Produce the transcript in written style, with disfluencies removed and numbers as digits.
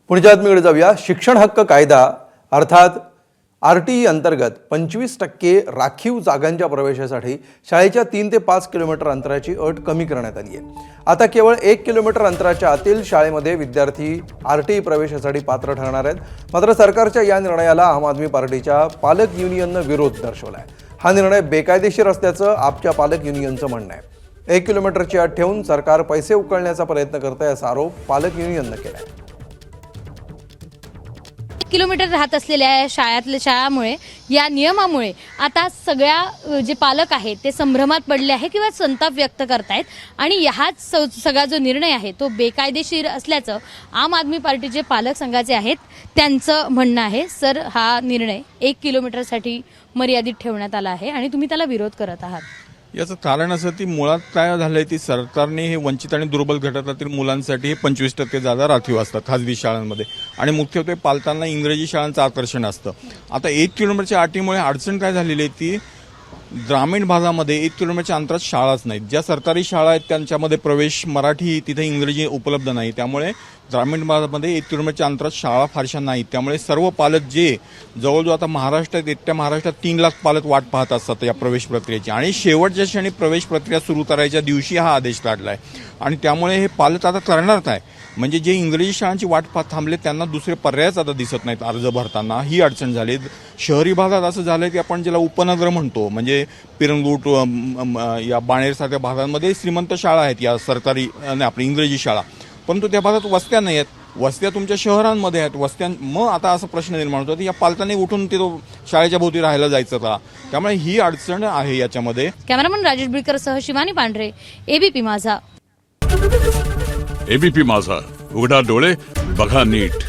पुढच्या बातमीकडे जाऊया। शिक्षण हक्क कायदा अर्थात आरटीई अंतर्गत 25% राखीव जागांच्या प्रवेशासाठी शाळेच्या 3 ते 5 किलोमीटर अंतराची अट कमी करण्यात आली आहे। आता केवळ 1 किलोमीटर अंतराच्या आतील शाळेमध्ये विद्यार्थी आरटीई प्रवेशासाठी पात्र ठरणार आहेत। मात्र सरकारच्या या निर्णयाला आम आदमी पार्टीच्या पालक युनियनने विरोध दर्शवलाय। हा निर्णय बेकायदेशीर असल्याचं आपच्या पालक युनियनचं म्हणणं आहे। 1 किलोमीटरची अट ठेवून सरकार पैसे उकळण्याचा प्रयत्न करतंय असा आरोप पालक युनियनने केलाय। किलोमीटर राहत असलेल्या शाळामुळे या नियमामुळे आता सगळ्या जे पालक आहेत ते संभ्रमात पडले आहे किंवा संताप व्यक्त करतायत आणि हाच सगळा जो निर्णय आहे तो बेकायदेशीर असल्याचं आम आदमी पार्टीचे पालक संघाचे आहेत त्यांचं म्हणणं आहे। सर, हा निर्णय 1 किलोमीटरसाठी मर्यादित ठेवण्यात आला आहे आणि तुम्ही त्याला विरोध करत आहात। याचं कारण असं की मुळात काय झालंय ती सरकारने हे वंचित आणि दुर्बल घटकातील मुलांसाठी 25% जागा राखीव असतात खासगी शाळांमध्ये आणि मुख्यत्वे पालकांना इंग्रजी शाळांचं आकर्षण असतं। आता 1 किलोमीटरच्या अटीमुळे अडचण काय झालेली आहे ती ग्रामीण भागामध्ये 1 किलोमीटरच्या अंतरात शाळाच नाहीत। ज्या सरकारी शाळा आहेत त्यांच्यामध्ये प्रवेश मराठी तिथे इंग्रजी उपलब्ध नाही, त्यामुळे ग्रामीण भागामध्ये 1 किलोमीटरच्या अंतरात शाळा फारशा नाहीत। त्यामुळे सर्व पालक जे जवळजवळ आता महाराष्ट्रात एकट्या महाराष्ट्रात 3 लाख पालक वाट पाहत असतात या प्रवेश प्रक्रियेची आणि शेवटच्या क्षणी प्रवेश प्रक्रिया सुरू करायच्या दिवशी हा आदेश काढलाय आणि त्यामुळे हे पालक आता करणार काय, म्हणजे जे इंग्रजी शाळांची वाट पाहत थांबले त्यांना दुसरे पर्यायच आता दिसत नाहीत अर्ज भरताना, ही अडचण झाली। शहरी भागात असं झालंय की आपण ज्याला उपनगर म्हणतो म्हणजे पिरंगुट या बाणेरसारख्या भागांमध्ये श्रीमंत शाळा आहेत या सरकारी आपली इंग्रजी शाळा, परंतु त्या भागात वस्त्या नाही आहेत। वस्त्या तुमच्या शहरांमध्ये आहेत वस्त्या, मग आता असा प्रश्न निर्माण होतो की या पालकांनी उठून ते शाळेच्या भोवती राहायला जायचं का, त्यामुळे ही अडचण आहे याच्यामध्ये। कॅमेरामन राजेश बिडकर सह शिवानी पांढरे, एबीपी माझा। एबीपी माझा, उघडा डोळे बघा नीट।